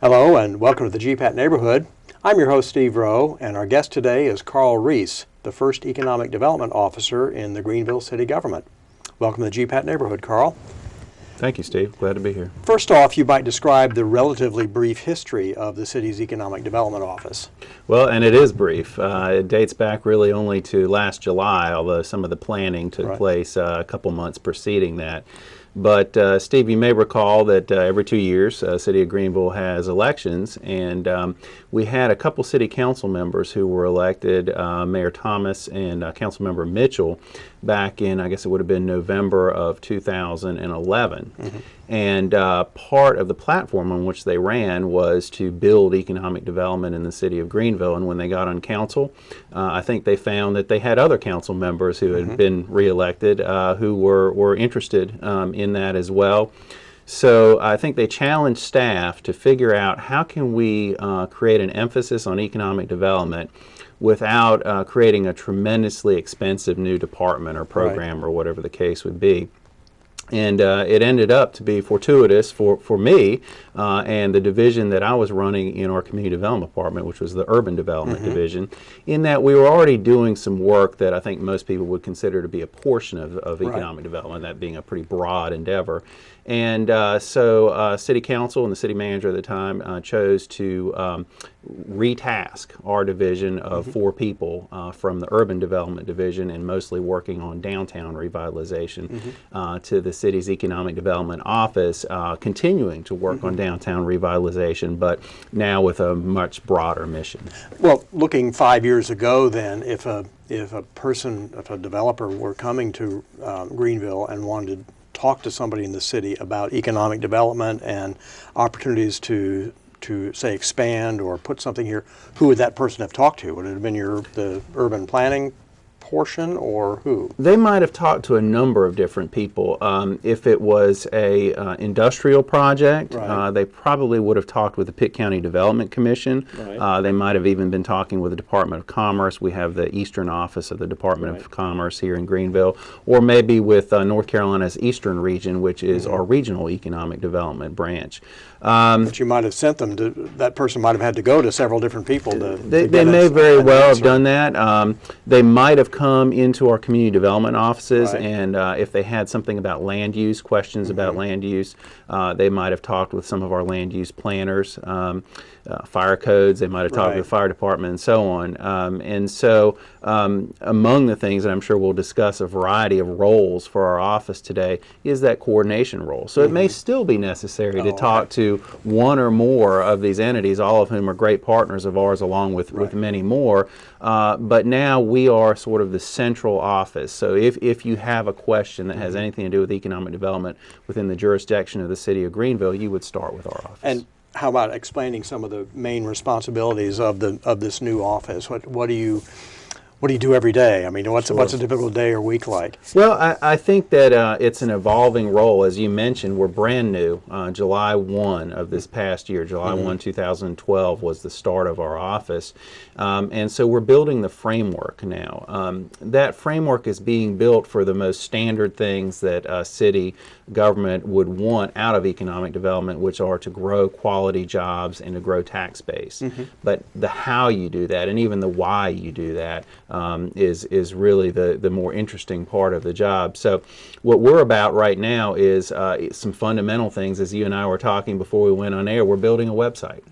Hello and welcome to the GPAT Neighborhood. I'm your host Steve Rowe, and our guest today is Carl Rees, the first Economic Development Officer in the Greenville City Government. Welcome to the GPAT Neighborhood, Carl. Thank you, Steve. Glad to be here. First off, you might describe the relatively brief history of the city's Economic Development Office. Well, and it is brief. It dates back really only to last July, although some of the planning took place a couple months preceding that. But Steve, you may recall that every 2 years, City of Greenville has elections, and we had a couple city council members who were elected, Mayor Thomas and Councilmember Mitchell, back in, I guess it would have been November of 2011. Mm-hmm. And part of the platform on which they ran was to build economic development in the city of Greenville. And when they got on council, I think they found that they had other council members who had been reelected who were interested in that as well. So I think they challenged staff to figure out how can we create an emphasis on economic development without creating a tremendously expensive new department or program or whatever the case would be. And it ended up to be fortuitous for me and the division that I was running in our community development department, which was the urban development division, in that we were already doing some work that I think most people would consider to be a portion of economic development, that being a pretty broad endeavor. And so City Council and the City Manager at the time chose to retask our division of 4 people from the Urban Development Division, and mostly working on downtown revitalization, to the city's Economic Development Office, continuing to work on downtown revitalization, but now with a much broader mission. Well, looking 5 years ago then, if a developer were coming to Greenville and wanted to talk to somebody in the city about economic development and opportunities to say expand or put something here, who would that person have talked to? Would it have been the urban planning portion, or who? They might have talked to a number of different people. If it was a industrial project, they probably would have talked with the Pitt County Development Commission. They might have even been talking with the Department of Commerce. We have the Eastern Office of the Department of Commerce here in Greenville, or maybe with North Carolina's Eastern Region, which is our regional economic development branch. But you might have sent them to, that person might have had to go to several different people They may very well have done that. They might have come into our community development offices, and if they had something about land use, questions about land use, they might have talked with some of our land use planners. Fire codes, they might have talked to the fire department, and so on. And so among the things that I'm sure we'll discuss, a variety of roles for our office today, is that coordination role. So it may still be necessary to talk to one or more of these entities, all of whom are great partners of ours, along with many more. But now we are sort of the central office. So if you have a question that has anything to do with economic development within the jurisdiction of the city of Greenville, you would start with our office. And how about explaining some of the main responsibilities of this new office? What do you do every day? I mean, what's a typical day or week like? Well, I think that it's an evolving role. As you mentioned, we're brand new. July 1 of this past year, July 1, 2012 was the start of our office. And so we're building the framework now. That framework is being built for the most standard things that a city government would want out of economic development, which are to grow quality jobs and to grow tax base. But the how you do that, and even the why you do that, is really the more interesting part of the job. So what we're about right now is some fundamental things. As you and I were talking before we went on air, we're building a website.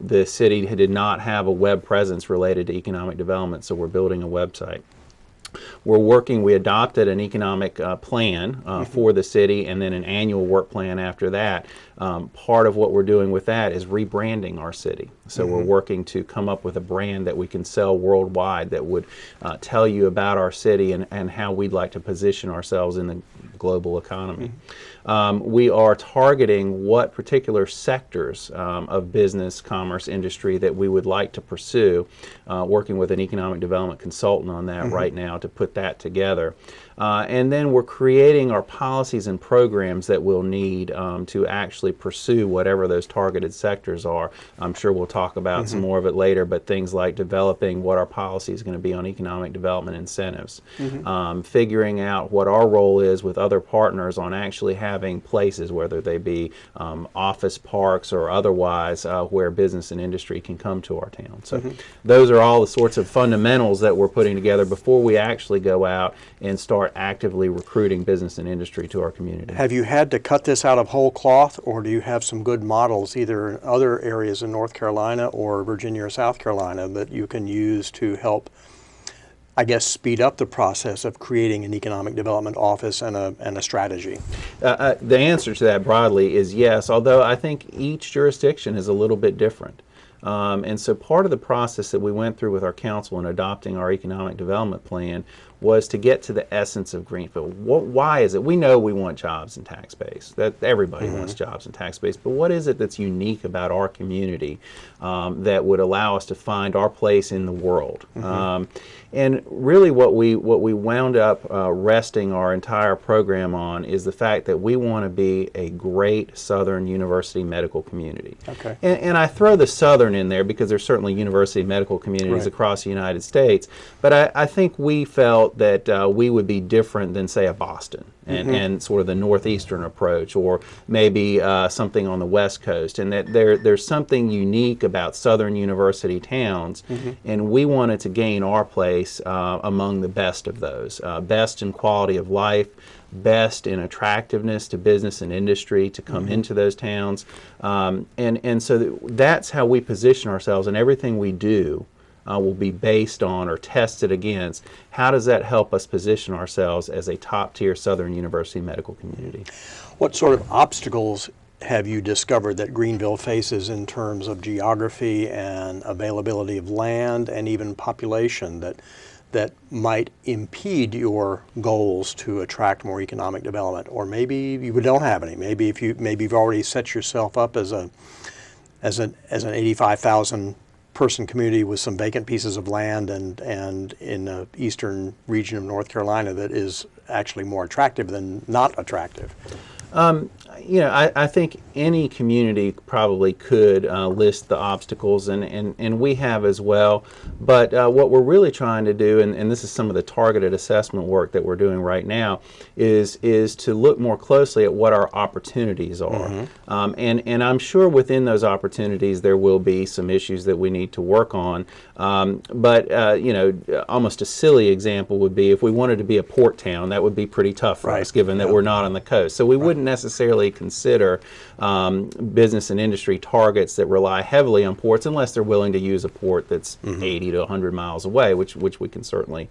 The city did not have a web presence related to economic development, so we're building a website. We adopted an economic plan for the city, and then an annual work plan after that. Part of what we're doing with that is rebranding our city. So we're working to come up with a brand that we can sell worldwide that would tell you about our city and how we'd like to position ourselves in the global economy. We are targeting what particular sectors of business, commerce, industry that we would like to pursue, working with an economic development consultant on that right now to put that together. And then we're creating our policies and programs that we'll need to actually pursue whatever those targeted sectors are. I'm sure we'll talk about some more of it later, but things like developing what our policy is going to be on economic development incentives, figuring out what our role is with other partners on actually having places, whether they be office parks or otherwise, where business and industry can come to our town. So those are all the sorts of fundamentals that we're putting together before we actually go out and start actively recruiting business and industry to our community. Have you had to cut this out of whole cloth, or do you have some good models either in other areas in North Carolina or Virginia or South Carolina that you can use to help, I guess, speed up the process of creating an economic development office and a strategy? The answer to that broadly is yes, although I think each jurisdiction is a little bit different. And so part of the process that we went through with our council in adopting our economic development plan was to get to the essence of Greenville. Why is it? We know we want jobs and tax base. That everybody wants jobs and tax base. But what is it that's unique about our community that would allow us to find our place in the world? And really what we wound up resting our entire program on is the fact that we want to be a great Southern university medical community. Okay. And I throw the Southern in there because there's certainly university medical communities across the United States, but I think we felt that we would be different than, say, a Boston and sort of the northeastern approach, or maybe something on the West Coast, and that there's something unique about Southern university towns, and we wanted to gain our place among the best of those, best in quality of life, best in attractiveness to business and industry to come into those towns, and so that's how we position ourselves, and everything we do will be based on or tested against how does that help us position ourselves as a top-tier Southern university medical community. What sort of obstacles have you discovered that Greenville faces in terms of geography and availability of land and even population that might impede your goals to attract more economic development? Or maybe you don't have any. Maybe you've already set yourself up as an 85,000 person community with some vacant pieces of land and in the eastern region of North Carolina that is actually more attractive than not attractive. I think any community probably could list the obstacles, and we have as well. But what we're really trying to do, and this is some of the targeted assessment work that we're doing right now, is to look more closely at what our opportunities are. And I'm sure within those opportunities there will be some issues that we need to work on. But almost a silly example would be if we wanted to be a port town, that would be pretty tough for us, given that we're not on the coast. So we wouldn't necessarily consider business and industry targets that rely heavily on ports unless they're willing to use a port that's 80 to 100 miles away, which we can certainly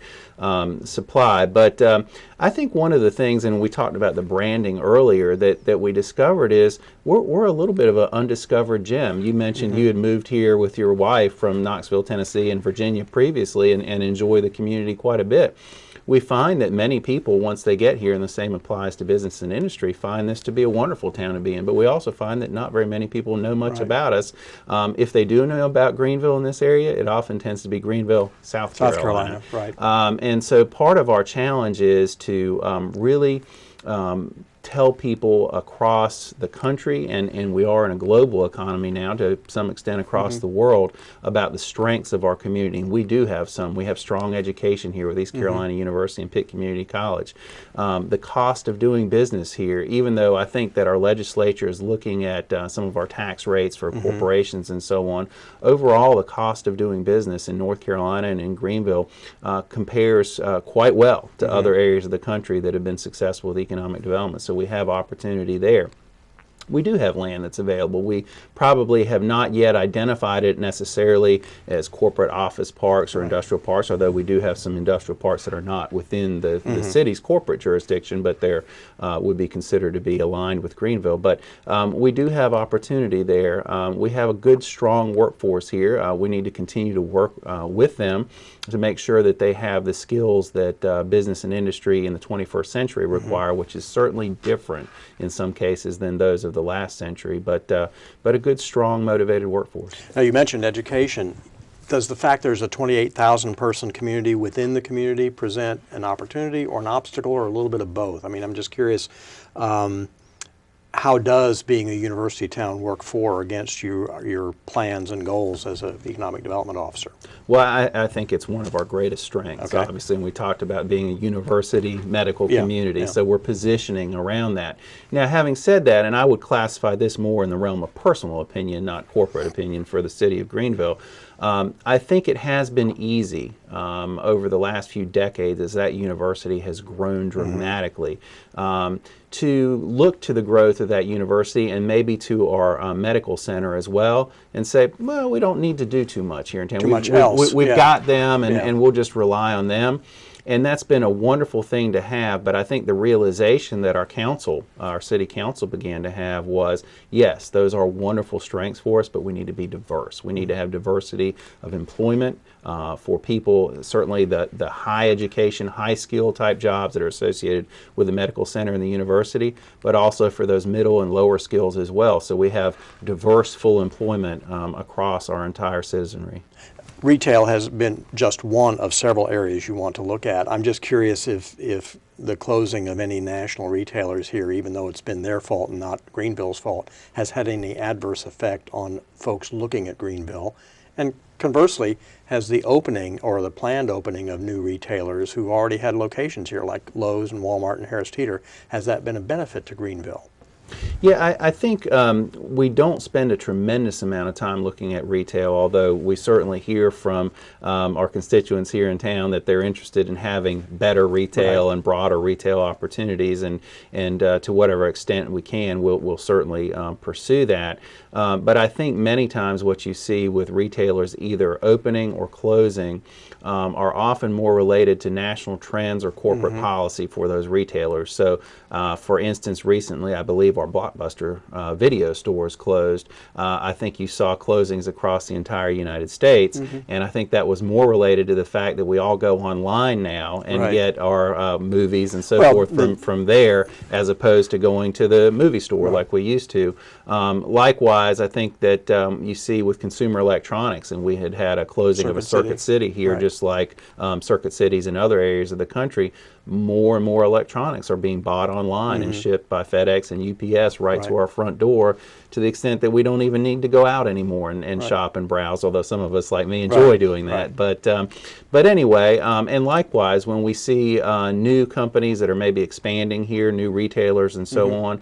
supply. But I think one of the things, and we talked about the branding earlier, that we discovered is we're a little bit of an undiscovered gem. You mentioned you had moved here with your wife from Knoxville, Tennessee and Virginia previously and enjoy the community quite a bit. We find that many people, once they get here, and the same applies to business and industry, find this to be a wonderful town to be in. But we also find that not very many people know much about us. If they do know about Greenville in this area, it often tends to be Greenville, South Carolina. And so part of our challenge is to really tell people across the country, and we are in a global economy now to some extent across the world, about the strengths of our community. And we do have some. We have strong education here with East Carolina University and Pitt Community College. The cost of doing business here, even though I think that our legislature is looking at some of our tax rates for corporations and so on, overall the cost of doing business in North Carolina and in Greenville compares quite well to other areas of the country that have been successful with economic development. So we have opportunity there. We do have land that's available. We probably have not yet identified it necessarily as corporate office parks or industrial parks, although we do have some industrial parks that are not within the city's corporate jurisdiction, but they would be considered to be aligned with Greenville. But we do have opportunity there. We have a good, strong workforce here. We need to continue to work with them to make sure that they have the skills that business and industry in the 21st century require, which is certainly different in some cases than those of the last century, but a good, strong, motivated workforce. Now, you mentioned education. does the fact there's a 28,000 person community within the community present an opportunity or an obstacle or a little bit of both? I mean, I'm just curious, how does being a university town work for or against your plans and goals as an economic development officer? Well, I think it's one of our greatest strengths, Okay. obviously, and we talked about being a university medical Yeah, community, yeah. so we're positioning around that. Now, having said that, and I would classify this more in the realm of personal opinion, not corporate opinion for the city of Greenville, I think it has been easy over the last few decades as that university has grown dramatically to look to the growth of that university and maybe to our medical center as well and say, well, we don't need to do too much here in town. Too much else. We've Yeah. got them and, Yeah. and we'll just rely on them. And that's been a wonderful thing to have, but I think the realization that our council, our city council began to have was, yes, those are wonderful strengths for us, but we need to be diverse. We need to have diversity of employment for people, certainly the high education, high skill type jobs that are associated with the medical center and the university, but also for those middle and lower skills as well. So we have diverse full employment across our entire citizenry. Retail has been just one of several areas you want to look at. I'm just curious if the closing of any national retailers here, even though it's been their fault and not Greenville's fault, has had any adverse effect on folks looking at Greenville. And conversely, has the opening or the planned opening of new retailers who already had locations here, like Lowe's and Walmart and Harris Teeter, has that been a benefit to Greenville? Yeah, I think we don't spend a tremendous amount of time looking at retail, although we certainly hear from our constituents here in town that they're interested in having better retail Right. and broader retail opportunities, and to whatever extent we can, we'll certainly pursue that. But I think many times what you see with retailers either opening or closing are often more related to national trends or corporate policy for those retailers. So, for instance, recently, I believe our Blockbuster video stores closed. I think you saw closings across the entire United States, and I think that was more related to the fact that we all go online now and Right. get our movies and so Well, forth from there, as opposed to going to the movie store like we used to. Likewise, I think that you see with consumer electronics, and we had a closing of a Circuit City here, Right. just like Circuit Cities in other areas of the country. More and more electronics are being bought online and shipped by FedEx and UPS right to our front door, to the extent that we don't even need to go out anymore and shop and browse, although some of us like me enjoy doing that. But anyway, and likewise, when we see new companies that are maybe expanding here, new retailers and so on,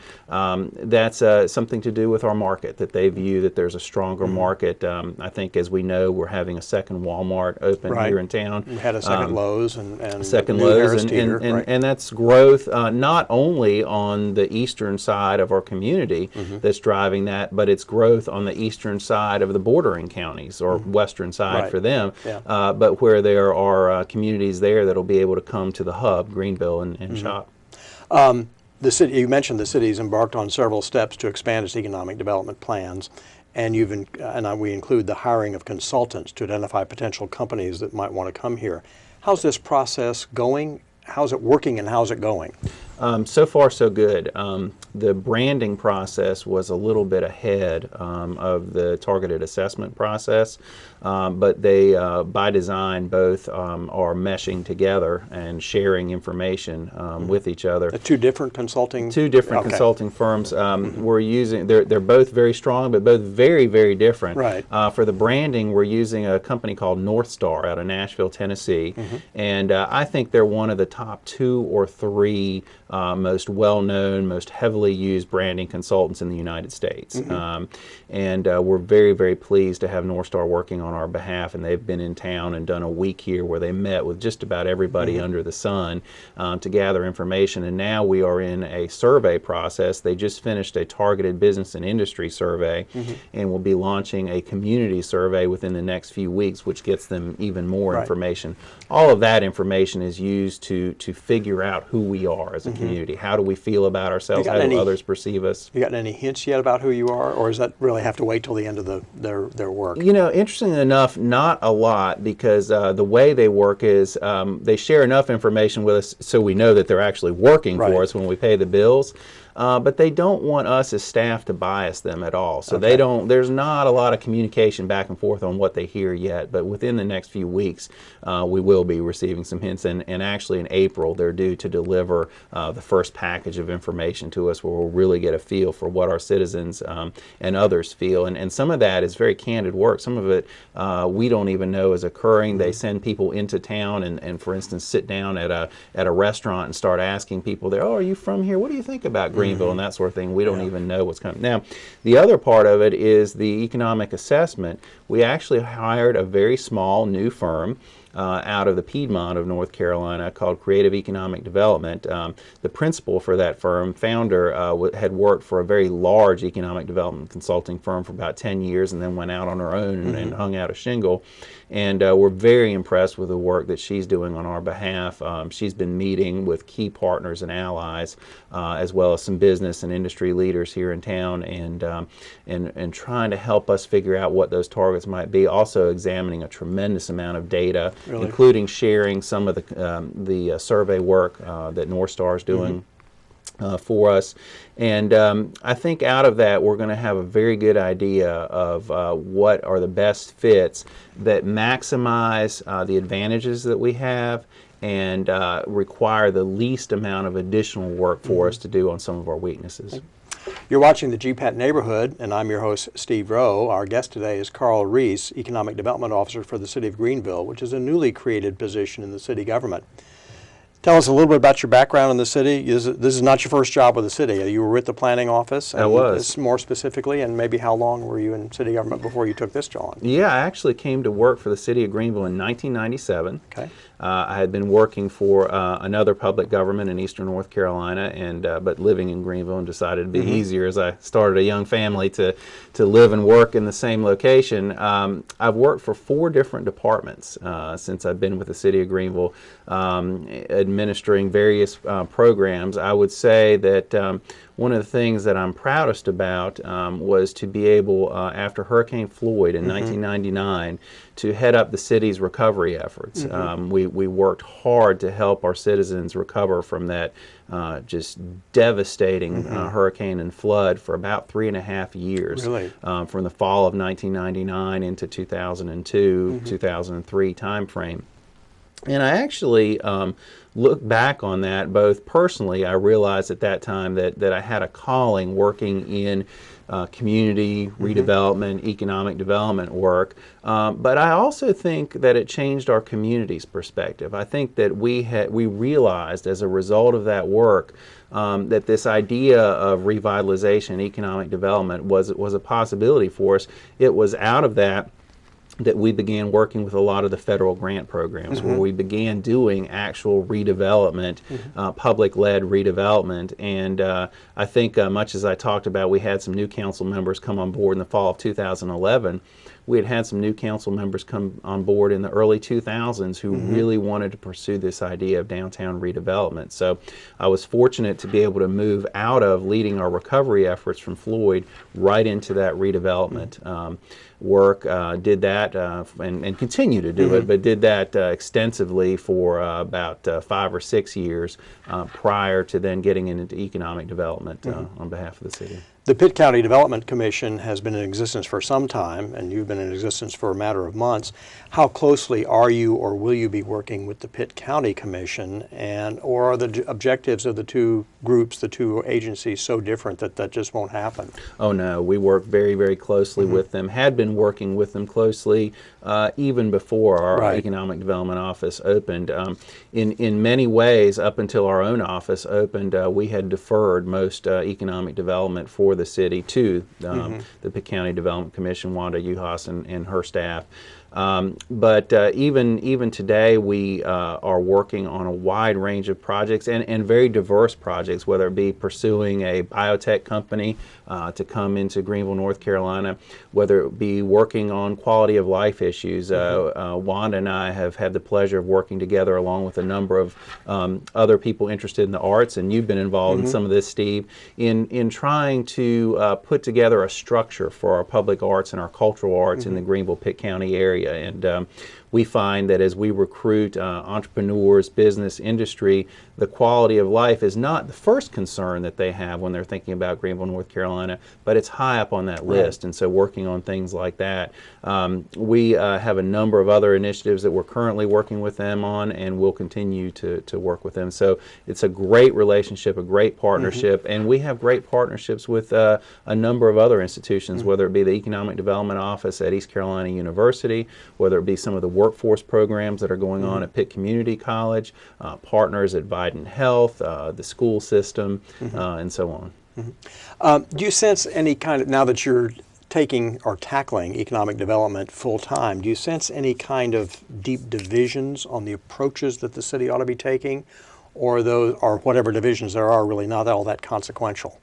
that's something to do with our market, that they view that there's a stronger market. I think, as we know, we're having a second Walmart open here in town. We had a second Lowe's and Second new Lowe's, Harris Teeter, right. and that's growth not only on the eastern side of our community that's driving that, but it's growth on the eastern side of the bordering counties, or western side Right. for them, Yeah. but where there are communities there that'll be able to come to the hub, Greenville, and shop. The city, you mentioned the city's embarked on several steps to expand its economic development plans, and we include the hiring of consultants to identify potential companies that might want to come here. How's this process going? How's it working and how's it going? So far, so good. The branding process was a little bit ahead of the targeted assessment process, but they, by design, both are meshing together and sharing information with each other. Two different consulting? Two different consulting firms. We're using, they're both very strong, but both very, very different. Right. For the branding, we're using a company called North Star out of Nashville, Tennessee, and I think they're one of the top 2 or 3 most well-known, most heavily used branding consultants in the United States. And we're very, very pleased to have North Star working on our behalf, and they've been in town and done a week here where they met with just about everybody under the sun to gather information, and now we are in a survey process. They just finished a targeted business and industry survey, and will be launching a community survey within the next few weeks, which gets them even more information. All of that information is used to figure out who we are as a community. How do we feel about ourselves? How do others perceive us? You got any hints yet about who you are, or does that really have to wait till the end of their work? You know, interestingly enough, not a lot, because the way they work is they share enough information with us so we know that they're actually working for us when we pay the bills. but they don't want us as staff to bias them at all. So Okay. there's not a lot of communication back and forth on what they hear yet, but within the next few weeks, we will be receiving some hints, and actually in April, they're due to deliver the first package of information to us where we'll really get a feel for what our citizens and others feel. And some of that is very candid work. Some of it we don't even know is occurring. They send people into town and for instance, sit down at a restaurant and start asking people there, oh, are you from here? What do you think about Greenville? And that sort of thing. We don't even know what's coming. Now, the other part of it is the economic assessment. We actually hired a very small new firm out of the Piedmont of North Carolina called Creative Economic Development. The principal for that firm, founder, had worked for a very large economic development consulting firm for about 10 years and then went out on her own and hung out a shingle. And we're very impressed with the work that she's doing on our behalf. She's been meeting with key partners and allies, as well as some business and industry leaders here in town, and trying to help us figure out what those targets might be. Also examining a tremendous amount of data, really? Including sharing some of the survey work that North Star is doing. For us. And I think out of that we're going to have a very good idea of what are the best fits that maximize the advantages that we have and require the least amount of additional work for us to do on some of our weaknesses. You're watching the GPAT Neighborhood, and I'm your host, Steve Rowe. Our guest today is Carl Rees, Economic Development Officer for the City of Greenville, which is a newly created position in the city government. Tell us a little bit about your background in the city. This is not your first job with the city. You were with the planning office. I was. More specifically, and maybe how long were you in city government before you took this job? Yeah, I actually came to work for the city of Greenville in 1997. Okay. I had been working for another public government in eastern North Carolina, and but living in Greenville, and decided it'd be easier as I started a young family to live and work in the same location. I've worked for 4 different departments since I've been with the city of Greenville, administering various programs. I would say that one of the things that I'm proudest about was to be able, after Hurricane Floyd in 1999, to head up the city's recovery efforts. We worked hard to help our citizens recover from that just devastating hurricane and flood for about 3.5 years. Really? From the fall of 1999 into 2002, 2003 timeframe. And I actually look back on that both personally. I realized at that time that I had a calling working in community redevelopment, economic development work, but I also think that it changed our community's perspective. I think that we realized as a result of that work that this idea of revitalization, economic development was a possibility for us. It was out of that we began working with a lot of the federal grant programs where we began doing actual redevelopment, public-led redevelopment. And I think much as I talked about, we had some new council members come on board in the fall of 2011. We had some new council members come on board in the early 2000s who really wanted to pursue this idea of downtown redevelopment. So I was fortunate to be able to move out of leading our recovery efforts from Floyd right into that redevelopment work. Did that and continue to do it, but did that extensively for about 5 or 6 years prior to then getting into economic development on behalf of the city. The Pitt County Development Commission has been in existence for some time, and you've been in existence for a matter of months. How closely are you or will you be working with the Pitt County Commission, or are the objectives of the two groups, the two agencies, so different that just won't happen? Oh no, we work very, very closely with them, had been working with them closely even before our Economic Development Office opened. In many ways, up until our own office opened, we had deferred most economic development for the city to the Pitt County Development Commission, Wanda Uhas and her staff. But even today, we are working on a wide range of projects and very diverse projects, whether it be pursuing a biotech company to come into Greenville, North Carolina, whether it be working on quality of life issues. Wanda and I have had the pleasure of working together along with a number of other people interested in the arts, and you've been involved in some of this, Steve, in trying to put together a structure for our public arts and our cultural arts in the Greenville-Pitt County area. And we find that as we recruit entrepreneurs, business, industry, the quality of life is not the first concern that they have when they're thinking about Greenville, North Carolina, but it's high up on that list. And so working on things like that. We have a number of other initiatives that we're currently working with them on, and we'll continue to work with them. So it's a great relationship, a great partnership, and we have great partnerships with a number of other institutions, whether it be the Economic Development Office at East Carolina University, whether it be some of the workforce programs that are going on at Pitt Community College, partners at Biden Health, the school system, and so on. Do you sense any kind of, now that you're taking or tackling economic development full time, do you sense any kind of deep divisions on the approaches that the city ought to be taking, or those, or whatever divisions there are, really not all that consequential?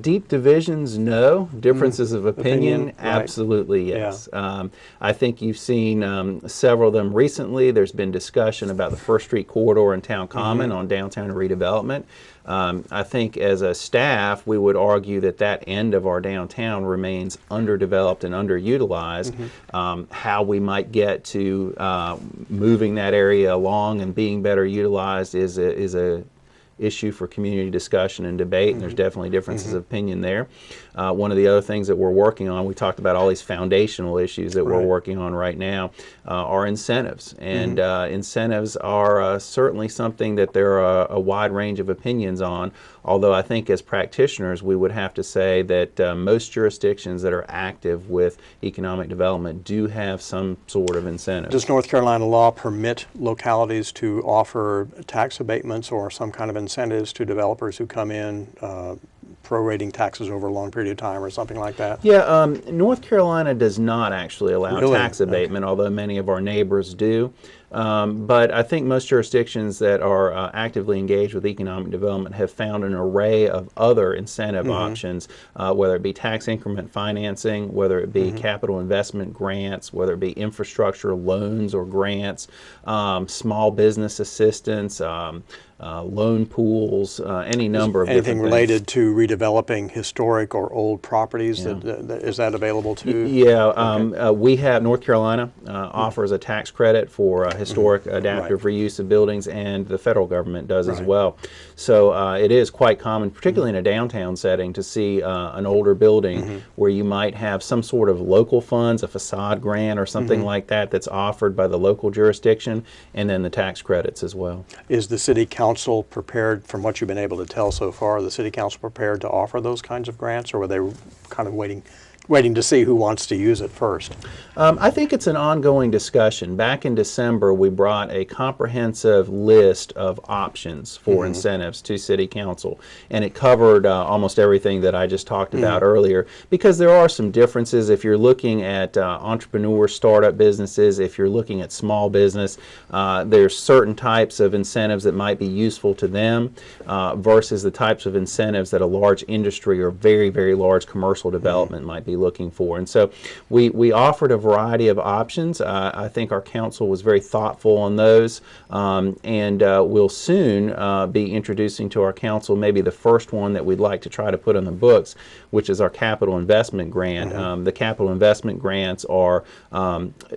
Deep divisions, no. Differences of opinion, right. Absolutely, yes. Yeah. I think you've seen several of them recently. There's been discussion about the First Street corridor and Town Common on downtown redevelopment. I think as a staff, we would argue that that end of our downtown remains underdeveloped and underutilized. How we might get to moving that area along and being better utilized is a issue for community discussion and debate, and there's definitely differences of opinion there. One of the other things that we're working on, we talked about all these foundational issues that we're working on right now, are incentives. And incentives are certainly something that there are a wide range of opinions on, although I think as practitioners we would have to say that most jurisdictions that are active with economic development do have some sort of incentive. Does North Carolina law permit localities to offer tax abatements or some kind of incentives to developers who come in, prorating taxes over a long period of time or something like that? Yeah, North Carolina does not actually allow tax abatement, although many of our neighbors do. But I think most jurisdictions that are actively engaged with economic development have found an array of other incentive options, whether it be tax increment financing, whether it be capital investment grants, whether it be infrastructure loans or grants, small business assistance, loan pools, any number of anything different related things. to redeveloping historic or old properties. Is that available too? Yeah, we have North Carolina offers a tax credit for historic adaptive reuse of buildings, and the federal government does as well. So it is quite common, particularly in a downtown setting, to see an older building where you might have some sort of local funds, a facade grant or something like that that's offered by the local jurisdiction, and then the tax credits as well. Is the city council prepared, from what you've been able to tell so far, the city council prepared to offer those kinds of grants, or were they kind of waiting to see who wants to use it first? I think it's an ongoing discussion. Back in December, we brought a comprehensive list of options for incentives to City Council, and it covered almost everything that I just talked about earlier, because there are some differences. If you're looking at entrepreneur startup businesses, if you're looking at small business, there's certain types of incentives that might be useful to them versus the types of incentives that a large industry or very, very large commercial development might be looking for. And so we offered a variety of options. I think our council was very thoughtful on those, and we'll soon be introducing to our council maybe the first one that we'd like to try to put on the books, which is our capital investment grant. The capital investment grants are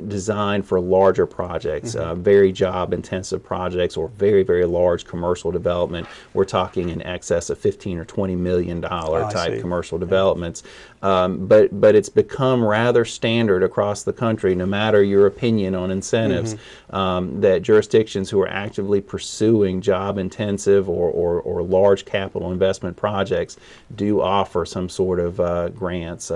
designed for larger projects, very job intensive projects, or very, very large commercial development. We're talking in excess of $15 or $20 million type commercial developments. But it's become rather standard across the country, no matter your opinion on incentives, that jurisdictions who are actively pursuing job-intensive or large capital investment projects do offer some sort of grants,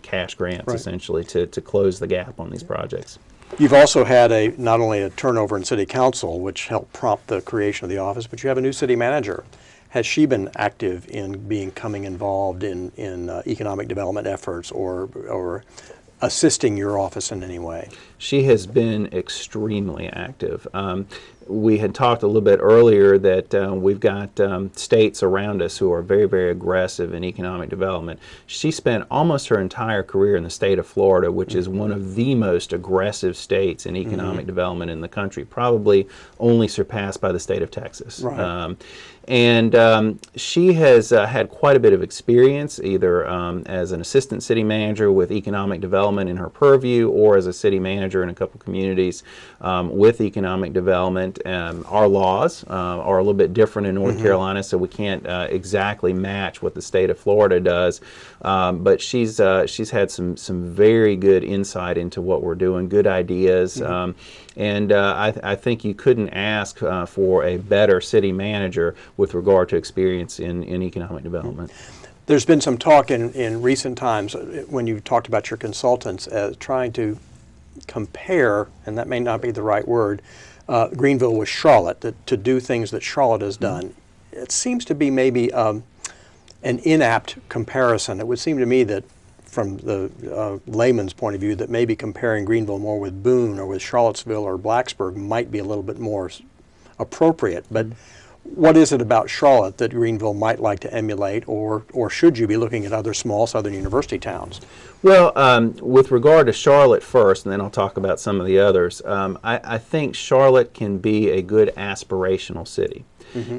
cash grants essentially, to close the gap on these projects. You've also had not only a turnover in City Council, which helped prompt the creation of the office, but you have a new city manager. Has she been active in becoming involved in economic development efforts or assisting your office in any way? She has been extremely active. we had talked a little bit earlier that we've got states around us who are very, very aggressive in economic development. She spent almost her entire career in the state of Florida, which is one of the most aggressive states in economic development in the country, probably only surpassed by the state of Texas. Right. And she has had quite a bit of experience, either as an assistant city manager with economic development in her purview, or as a city manager in a couple communities with economic development. Our laws are a little bit different in North Carolina, so we can't exactly match what the state of Florida does. But she's had some very good insight into what we're doing, good ideas. And I think you couldn't ask for a better city manager with regard to experience in economic development. There's been some talk in recent times when you talked about your consultants as trying to compare, and that may not be the right word, Greenville with Charlotte, to do things that Charlotte has done. It seems to be maybe an inapt comparison. It would seem to me that from the layman's point of view that maybe comparing Greenville more with Boone or with Charlottesville or Blacksburg might be a little bit more appropriate. But what is it about Charlotte that Greenville might like to emulate, or should you be looking at other small southern university towns? Well, with regard to Charlotte first, and then I'll talk about some of the others, I think Charlotte can be a good aspirational city.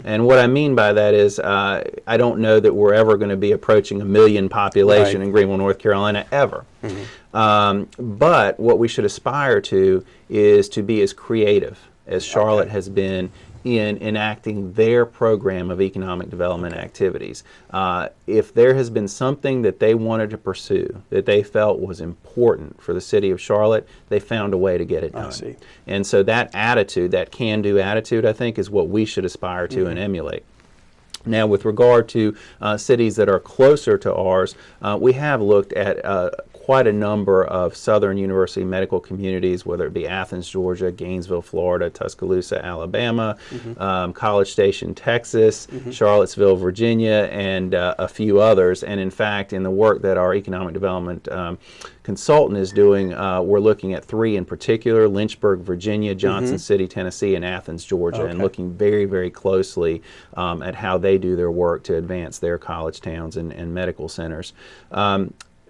And what I mean by that is I don't know that we're ever going to be approaching 1 million population in Greenville, North Carolina, ever. But what we should aspire to is to be as creative as Charlotte has been in enacting their program of economic development activities. If there has been something that they wanted to pursue that they felt was important for the city of Charlotte, they found a way to get it done. I see. And so that attitude, that can-do attitude, I think, is what we should aspire to and emulate. Now, with regard to cities that are closer to ours, we have looked at quite a number of southern university medical communities, whether it be Athens, Georgia, Gainesville, Florida, Tuscaloosa, Alabama, College Station, Texas, Charlottesville, Virginia, and a few others. And in fact, in the work that our economic development consultant is doing, we're looking at 3 in particular: Lynchburg, Virginia, Johnson City, Tennessee, and Athens, Georgia, and looking very, very closely at how they do their work to advance their college towns and medical centers.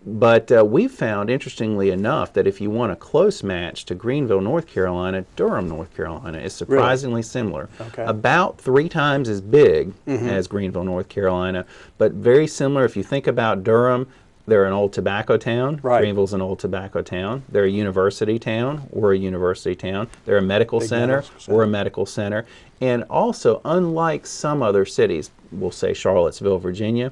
But we've found, interestingly enough, that if you want a close match to Greenville, North Carolina, Durham, North Carolina is surprisingly similar. About 3 times as big as Greenville, North Carolina, but very similar. If you think about Durham, they're an old tobacco town. Greenville's an old tobacco town. They're a university town. We're a university town. They're a medical center. We're a medical center. And also, unlike some other cities, we'll say Charlottesville, Virginia,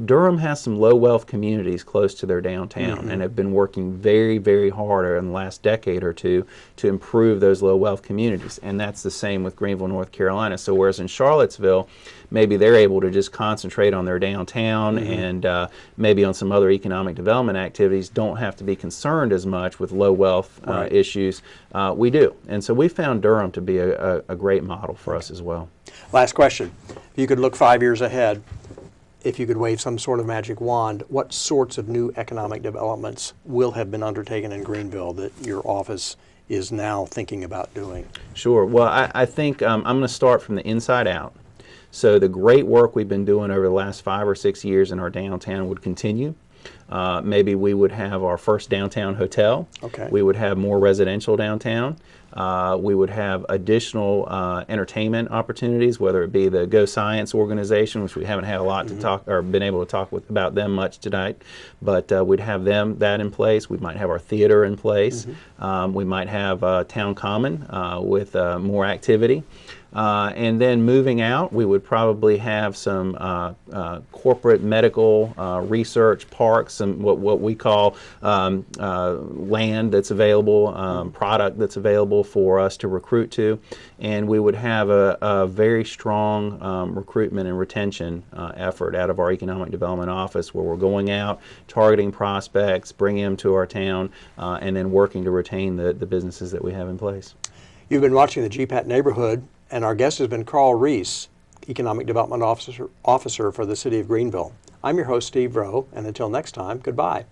Durham has some low-wealth communities close to their downtown and have been working very, very hard in the last decade or two to improve those low-wealth communities. And that's the same with Greenville, North Carolina. So whereas in Charlottesville, maybe they're able to just concentrate on their downtown and maybe on some other economic development activities, don't have to be concerned as much with low-wealth issues. We do. And so we found Durham to be a great model for us as well. Last question. If you could look 5 years ahead, if you could wave some sort of magic wand, what sorts of new economic developments will have been undertaken in Greenville that your office is now thinking about doing? Sure. Well, I think I'm going to start from the inside out. So the great work we've been doing over the last 5 or 6 years in our downtown would continue. Maybe we would have our first downtown hotel. We would have more residential downtown. We would have additional entertainment opportunities, whether it be the Go Science organization, which we haven't had a lot to talk or been able to talk about them much tonight, but we'd have that in place. We might have our theater in place. We might have Town Common with more activity. And then moving out, we would probably have some corporate medical research parks, some what we call land that's available, product that's available for us to recruit to, and we would have a very strong recruitment and retention effort out of our economic development office, where we're going out, targeting prospects, bringing them to our town, and then working to retain the businesses that we have in place. You've been watching the GPAT Neighborhood, and our guest has been Carl Rees, Economic Development Officer for the City of Greenville. I'm your host, Steve Rowe, and until next time, goodbye.